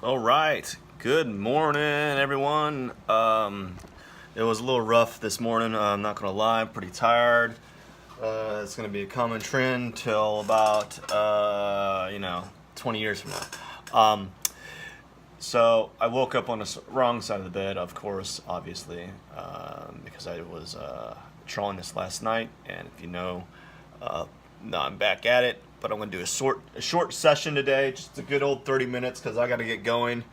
All right. Good morning, everyone. It was a little rough this morning. I'm not gonna lie. I'm pretty tired. It's gonna be a common trend till about 20 years from now. So I woke up on the wrong side of the bed, of course, obviously, because I was trolling this last night. And if you know, now I'm back at it. But I'm gonna do a short session today, just a good old 30 minutes, because I got to get going.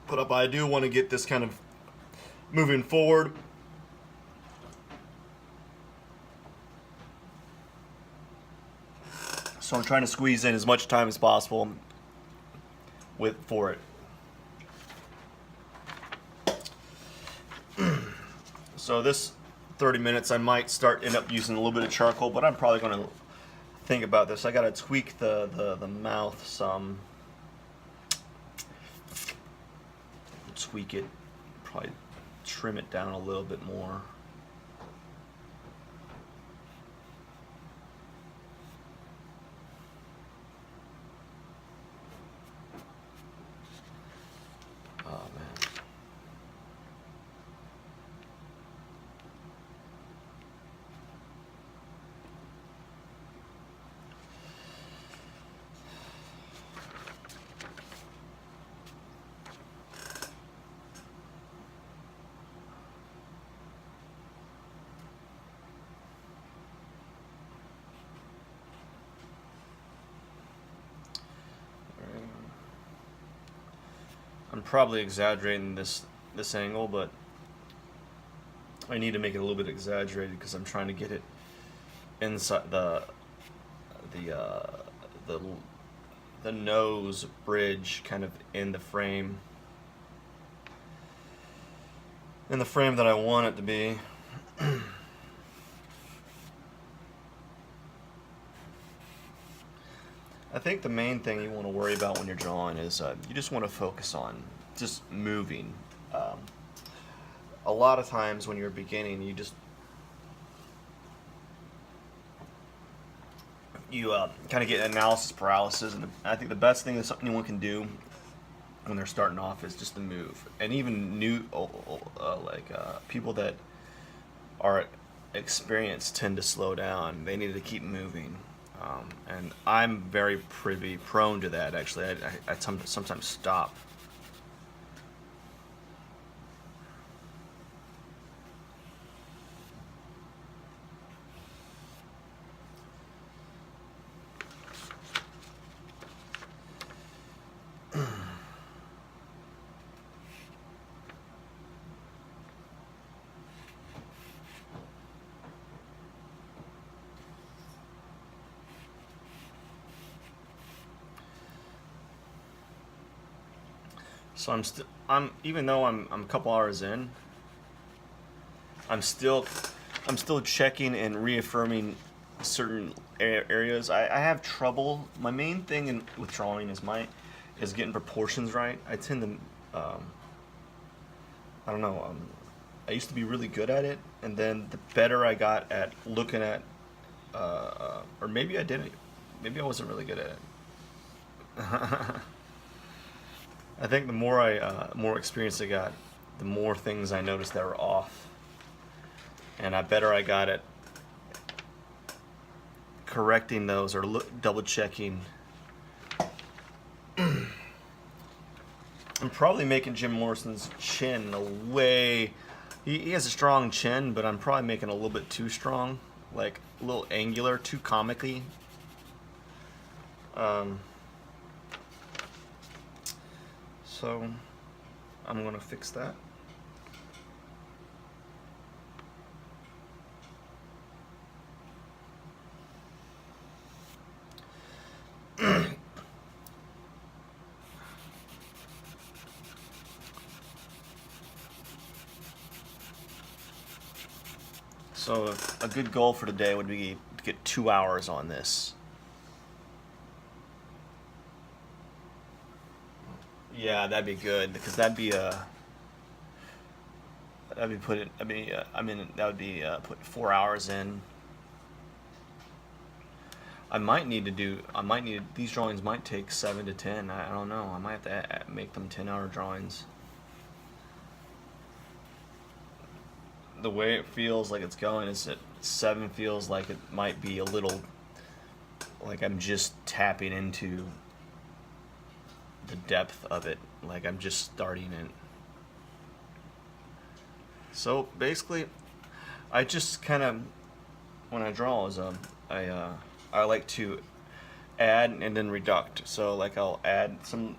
But I do want to get this kind of moving forward. So I'm trying to squeeze in as much time as possible for it. So this 30 minutes, I might end up using a little bit of charcoal, but I'm probably going to think about this. I got to tweak the mouth some. Tweak it, probably trim it down a little bit more. Oh man. I'm probably exaggerating this angle, but I need to make it a little bit exaggerated because I'm trying to get it inside the uh, the the nose bridge kind of in the frame that I want it to be. I think the main thing you want to worry about when you're drawing is you just want to focus on just moving. Um, a lot of times when you're beginning, you kind of get analysis paralysis, and I think the best thing that anyone can do when they're starting off is just to move. And even people that are experienced tend to slow down. They need to keep moving. And I'm very prone to that, actually. I sometimes stop. So even though I'm a couple hours in, I'm still checking and reaffirming certain areas. I have trouble. My main thing with drawing is getting proportions right. I tend to I don't know. I used to be really good at it, and then the better I got at looking at, or maybe I didn't. Maybe I wasn't really good at it. I think the more experience I got, the more things I noticed that were off, and better I got at correcting those or double checking. I'm probably making Jim Morrison's chin he has a strong chin, but I'm probably making it a little bit too strong, like a little angular, too comically. So I'm gonna fix that. So a good goal for today would be to get 2 hours on this. Yeah, that'd be good, because that'd be that would be put 4 hours in. I might need to do. These drawings might take 7 to 10. I don't know. I might have to make them 10-hour drawings. The way it feels like it's going is that 7 feels like it might be a little, like I'm just tapping into the depth of it, like I'm just starting it. So basically, I just kind of, when I draw, I like to add and then reduct. So like I'll add some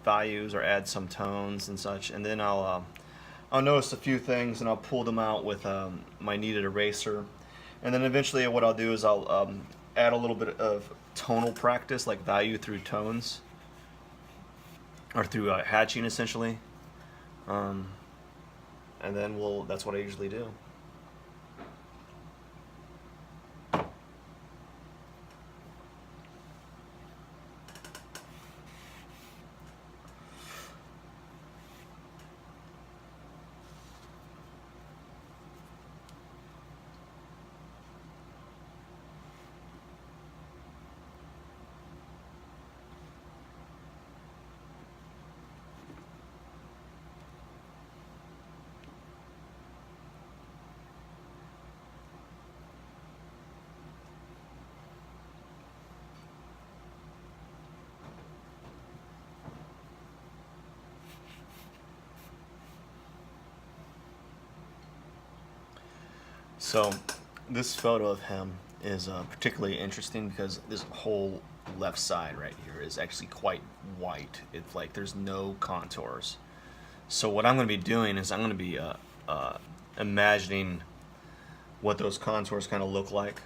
values or add some tones and such, and then I'll notice a few things and I'll pull them out with my kneaded eraser, and then eventually what I'll do is I'll add a little bit of tonal practice, like value through tones or through hatching essentially, and then that's what I usually do. So this photo of him is particularly interesting because this whole left side right here is actually quite white. It's like there's no contours. So what I'm going to be doing is I'm going to be imagining what those contours kind of look like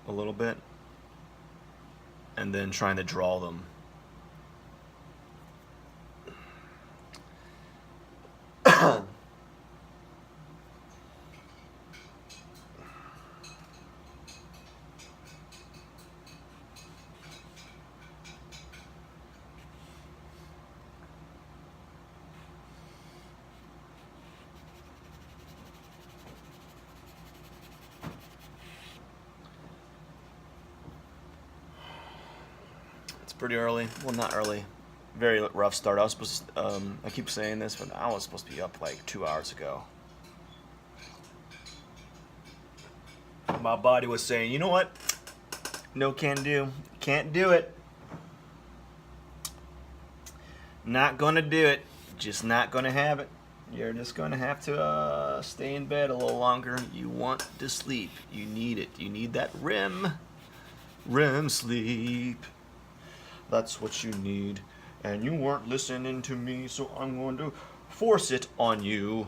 a little bit, and then trying to draw them. Pretty early. Well, not early. Very rough start. I was supposed to, I keep saying this, but I was supposed to be up like 2 hours ago. My body was saying, you know what? No can do. Can't do it. Not gonna do it. Just not gonna have it. You're just gonna have to stay in bed a little longer. You want to sleep. You need it. You need that REM sleep. That's what you need, and you weren't listening to me, so I'm going to force it on you.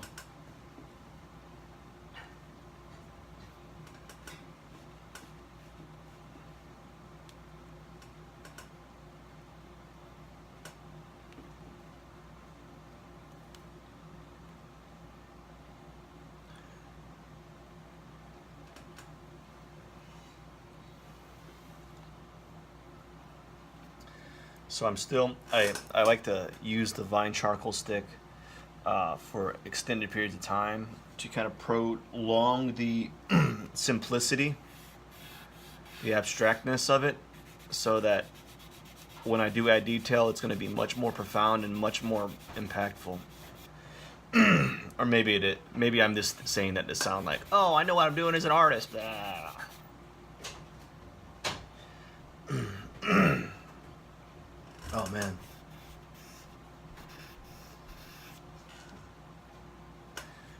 So I like to use the Vine charcoal stick for extended periods of time to kind of prolong the simplicity, the abstractness of it, so that when I do add detail, it's going to be much more profound and much more impactful. Or maybe I'm just saying that to sound like, oh, I know what I'm doing as an artist. Oh man.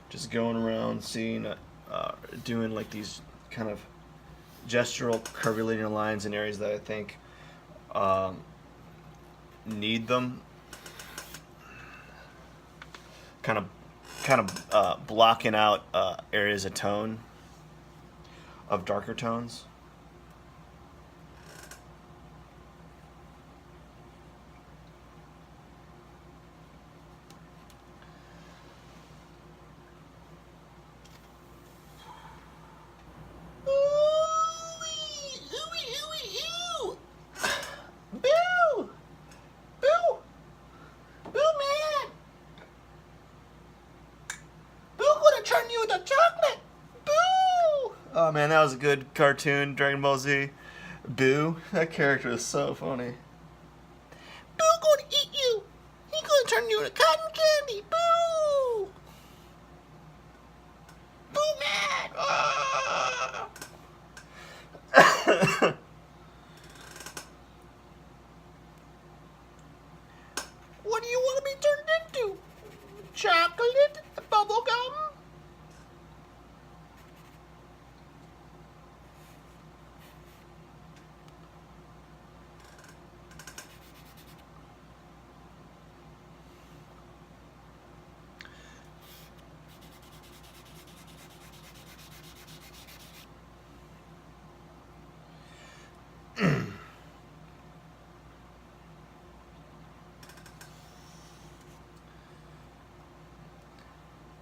Just going around seeing, doing like these kind of gestural curvilinear lines in areas that I think need them. Kind of blocking out areas of tone, of darker tones. Oh man, that was a good cartoon, Dragon Ball Z. Boo, that character is so funny. Boo gonna eat you. He gonna turn you into cotton candy. Boo. Boo mad. Ah. What do you want to be turned into? Chocolate? Bubble gum?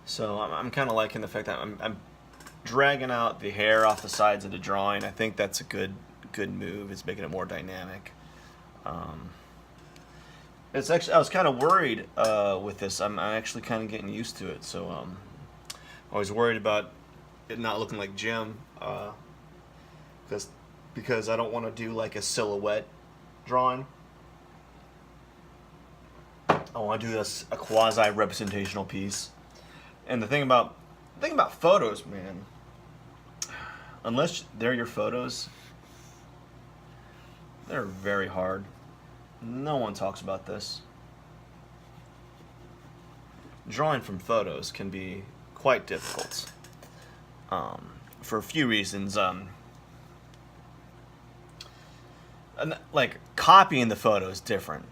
So I'm kind of liking the fact that I'm dragging out the hair off the sides of the drawing. I think that's a good move. It's making it more dynamic. It's actually, I was kind of worried with this. I'm actually kind of getting used to it. So I was worried about it not looking like Jim, because I don't want to do like a silhouette drawing. I want to do this a quasi representational piece. And the thing about photos, man, unless they're your photos, they're very hard. No one talks about this. Drawing from photos can be quite difficult, for a few reasons. Like copying the photo is different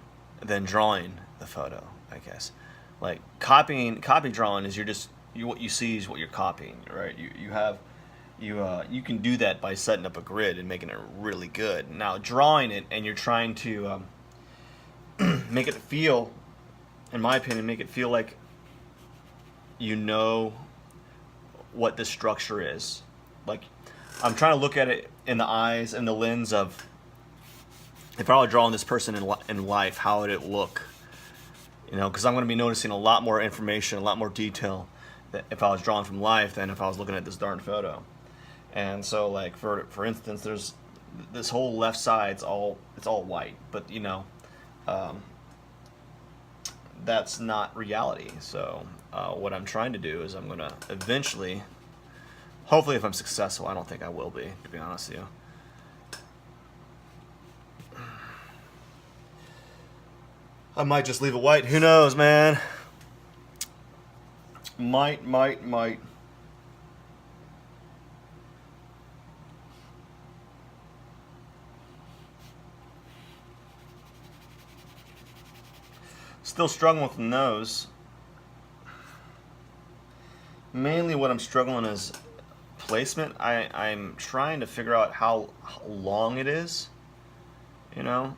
than drawing the photo, I guess. Like copy drawing is what you see is what you're copying, right? You can do that by setting up a grid and making it really good. Now drawing it and you're trying to make it feel, in my opinion, make it feel like you know what the structure is. Like I'm trying to look at it in the eyes and the lens of, if I were drawing this person in life, how would it look? You know, because I'm going to be noticing a lot more information, a lot more detail if I was drawing from life than if I was looking at this darn photo. And so, like for instance, there's this whole left side. It's all white, but you know, that's not reality. So what I'm trying to do is I'm going to eventually, hopefully, if I'm successful, I don't think I will be, to be honest with you. I might just leave it white. Who knows, man? Might. Still struggling with the nose. Mainly what I'm struggling is placement. I'm trying to figure out how long it is, you know?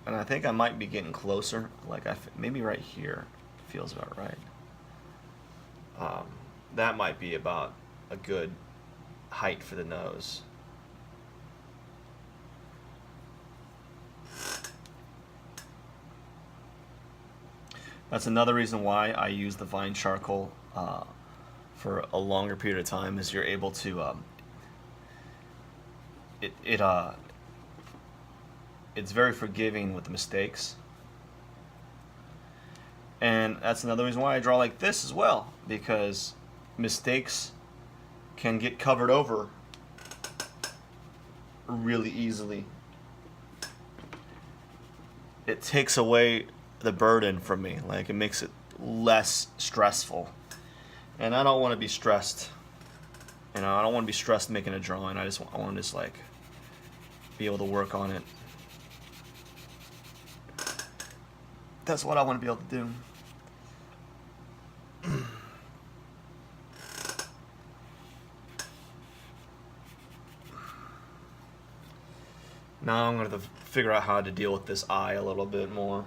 And I think I might be getting closer. Like maybe right here feels about right. That might be about a good height for the nose. That's another reason why I use the Vine charcoal for a longer period of time, is you're able to it's very forgiving with the mistakes. And that's another reason why I draw like this as well, because mistakes can get covered over really easily. It takes away the burden from me. Like, it makes it less stressful. And I don't want to be stressed. You know, I don't want to be stressed making a drawing. I want to just like be able to work on it. That's what I want to be able to do. Now I'm going to figure out how to deal with this eye a little bit more.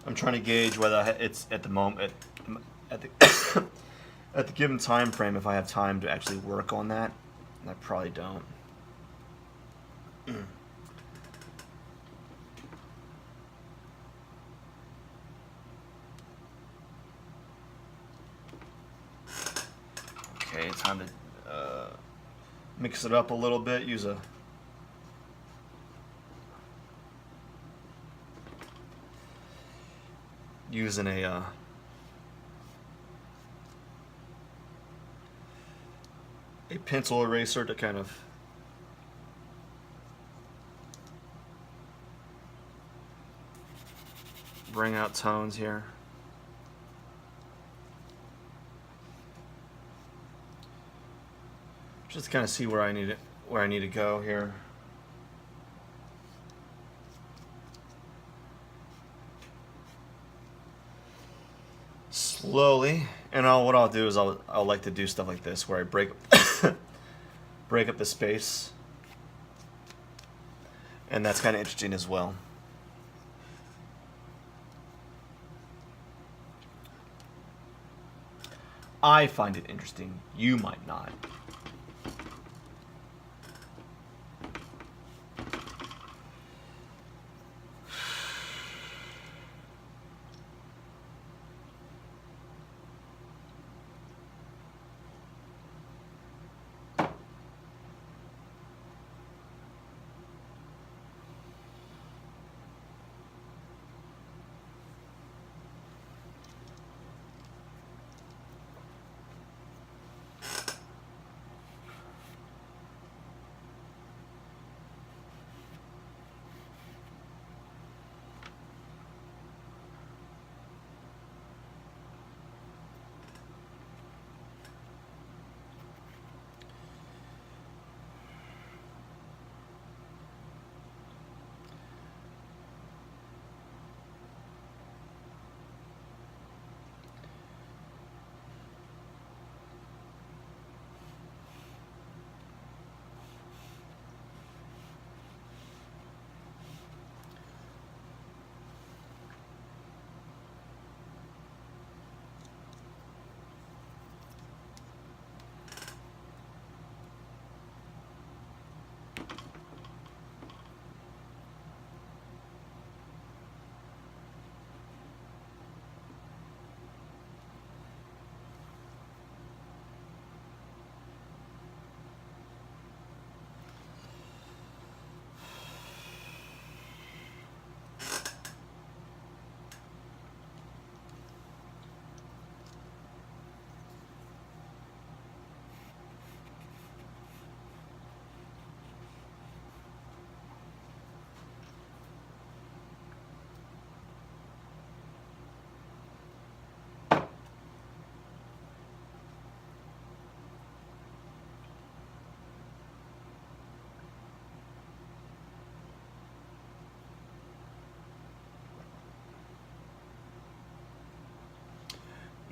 I'm trying to gauge whether it's at the moment, at the at the given time frame, if I have time to actually work on that. And I probably don't. Okay, time to mix it up a little bit. Using a pencil eraser to kind of bring out tones here. Just to kind of see where I need to go here. Slowly, and what I'll do is I'll like to do stuff like this where I break break up the space, and that's kind of interesting as well. I find it interesting. You might not.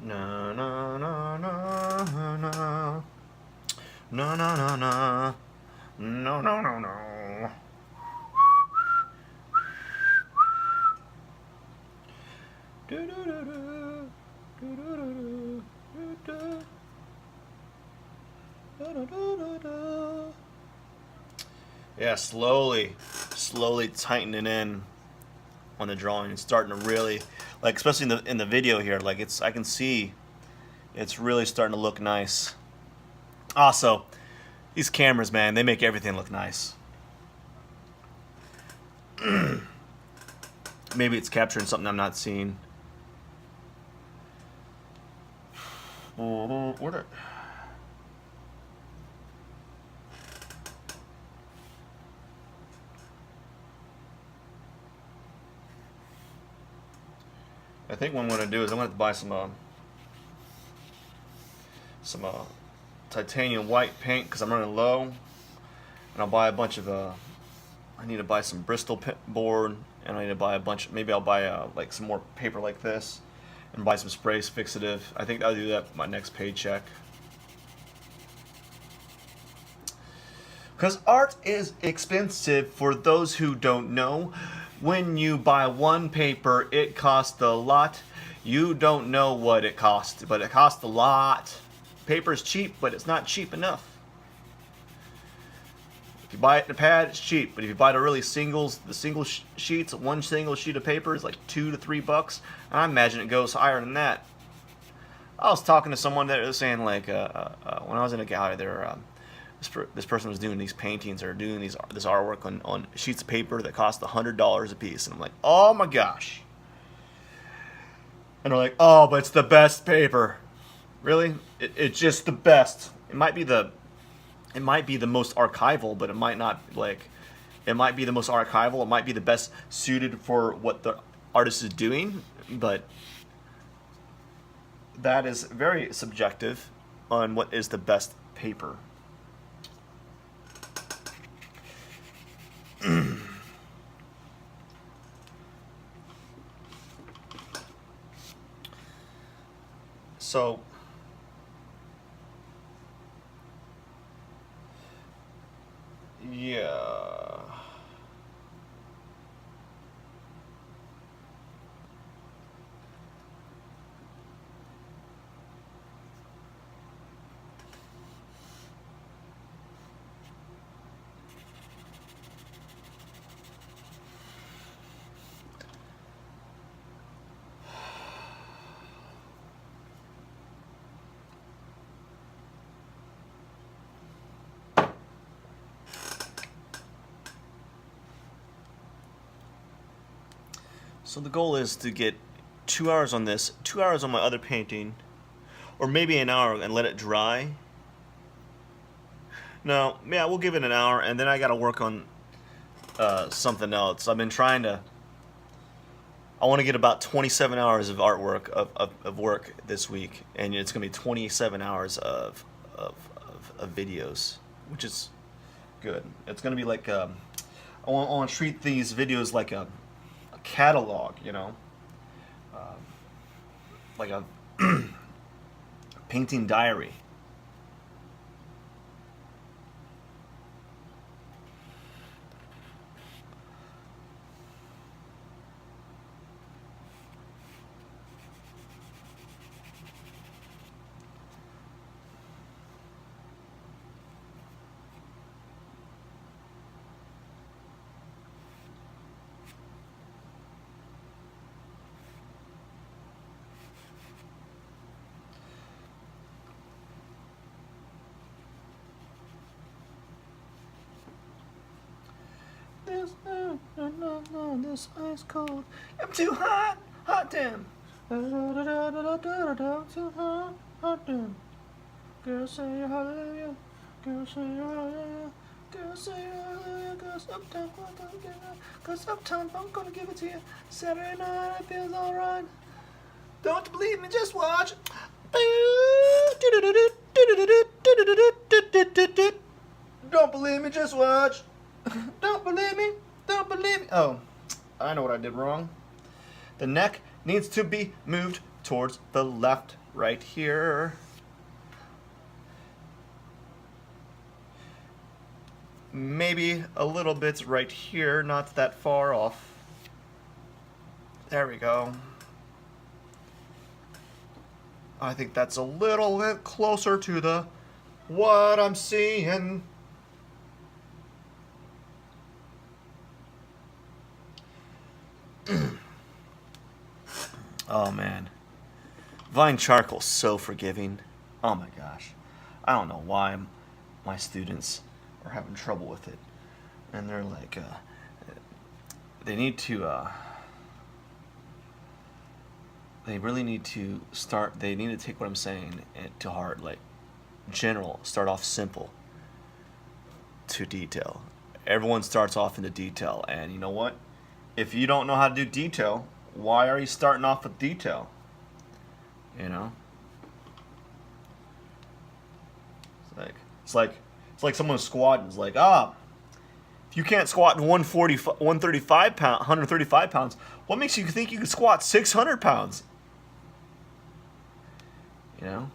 No, no, no, no, no, no, no, no, no, no, no, no, no, no. Yeah, slowly tightening in on the drawing and starting to really, like, especially in the video here, like I can see it's really starting to look nice. Also, these cameras, man, they make everything look nice. Maybe it's capturing something I'm not seeing. I think what I'm going to do is I'm going to buy some titanium white paint because I'm running low, and I'll buy a bunch of I need to buy some Bristol board, and I need to buy a bunch. Maybe I'll buy like some more paper like this, and buy some sprays fixative. I think I'll do that with my next paycheck. Because art is expensive for those who don't know. When you buy one paper, it costs a lot. You don't know what it costs, but it costs a lot. Paper's cheap, but it's not cheap enough. If you buy it in a pad, it's cheap. But if you buy the single sheets, one single sheet of paper is like $2 to $3. And I imagine it goes higher than that. I was talking to someone that was saying like when I was in a gallery there, this person was doing these paintings or doing this artwork on sheets of paper that cost $100 a piece, and I'm like, oh my gosh. And they're like, oh, but it's the best paper. Really? It's just the best. It might be the most archival, but it might not like. It might be the most archival. It might be the best suited for what the artist is doing, but that is very subjective on what is the best paper. So, yeah. So the goal is to get 2 hours on this, 2 hours on my other painting, or maybe an hour and let it dry. No, yeah, we'll give it an hour, and then I got to work on something else. I've been trying to. I want to get about 27 hours of artwork of work this week, and it's going to be 27 hours of videos, which is good. It's going to be like I want to treat these videos like a catalog, you know, like a painting diary. This ice cold. I'm too hot, hot damn. Too hot, hot damn. Girl say hallelujah. Girl say hallelujah. Girl say hallelujah. Cause uptown I'm gonna give it to you. Saturday night it feels alright. Don't believe me, just watch. Don't believe me, just watch. Don't believe me, don't believe me. Oh, I know what I did wrong. The neck needs to be moved towards the left right here. Maybe a little bit right here, not that far off. There we go. I think that's a little bit closer to the what I'm seeing. Oh man, Vine Charcoal's so forgiving. Oh my gosh, I don't know why my students are having trouble with it, and they're like, they need to, they really need to start. They need to take what I'm saying to heart. Like, general, start off simple to detail. Everyone starts off into detail, and you know what? If you don't know how to do detail, why are you starting off with detail? You know? It's like someone squatting. It's like, if you can't squat 135 pounds, what makes you think you can squat 600 pounds? You know?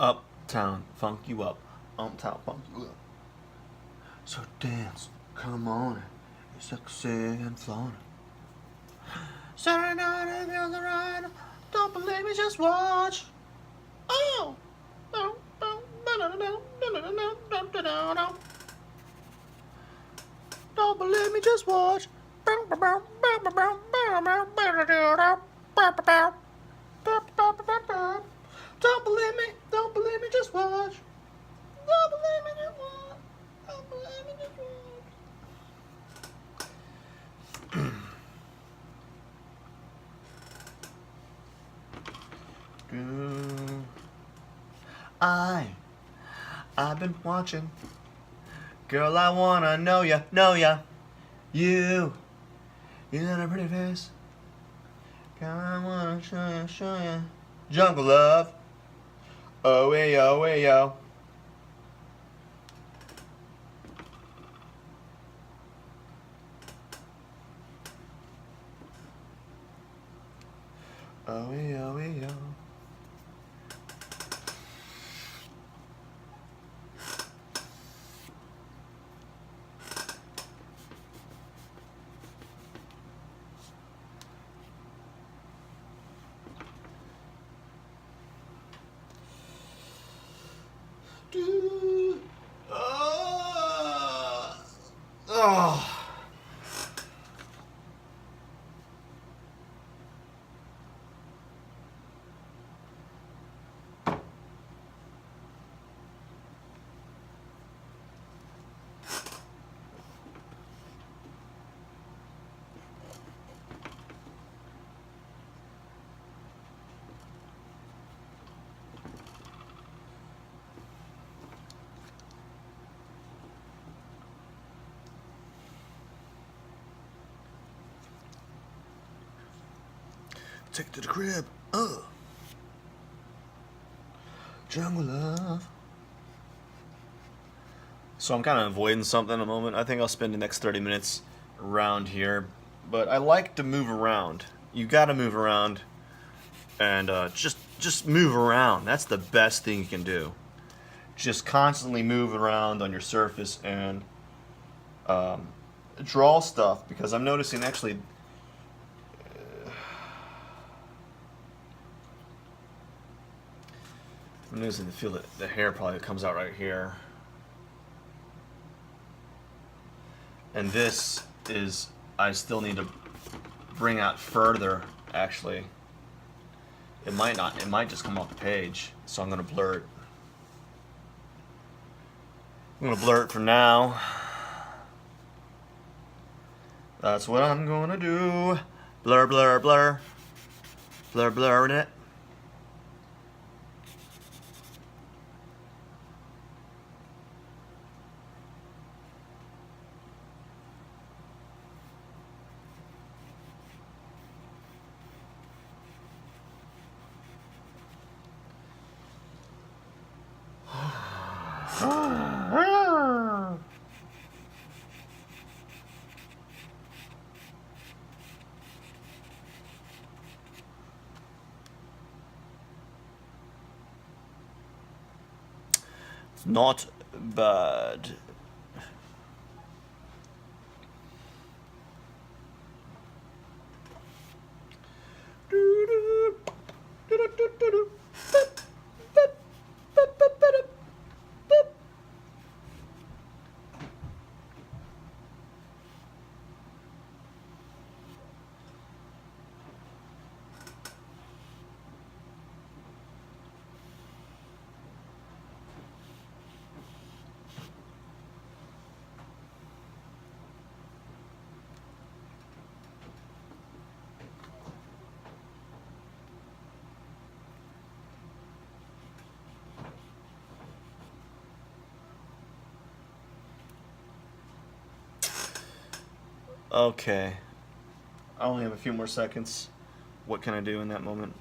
Uptown funk you up. Uptown funk you up. So dance, come on, it's sexy and fun. Saturday night and feels right. Don't believe me, just watch. Oh. Don't believe me, just watch. Don't believe me, just watch. Don't believe me, just watch. Don't believe me, just watch. I've been watching. Girl, I wanna know ya, You got a pretty face. Girl, I wanna show ya. Jungle Love. Oh, hey, yo, hey, yo. Oh, hey, yo, hey, yo. Oh. Take it to the crib. Jungle Love. So I'm kind of avoiding something at the moment. I think I'll spend the next 30 minutes around here. But I like to move around. You gotta move around. And just move around. That's the best thing you can do. Just constantly move around on your surface and draw stuff. Because I'm noticing actually... I'm noticing the feel that the hair probably comes out right here. And this is, I still need to bring out further, actually. It might not, it might just come off the page. So I'm gonna blur it. I'm gonna blur it for now. That's what I'm gonna do. Blur, blur, blur. Blur, blurring it. It's not bad. Okay. I only have a few more seconds. What can I do in that moment?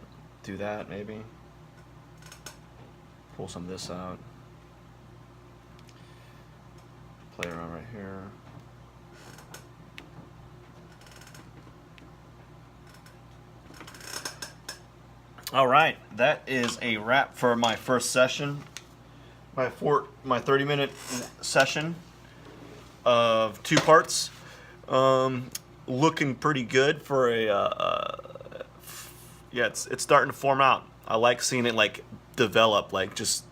Do that, maybe. Pull some of this out. Play around right here. All right, that is a wrap for my first session, my 30-minute session of 2 parts. Looking pretty good for a yeah. It's starting to form out. I like seeing it like develop, like just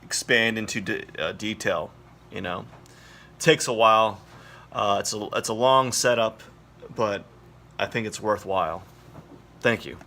expand into detail. You know, takes a while. It's a long setup, but I think it's worthwhile. Thank you.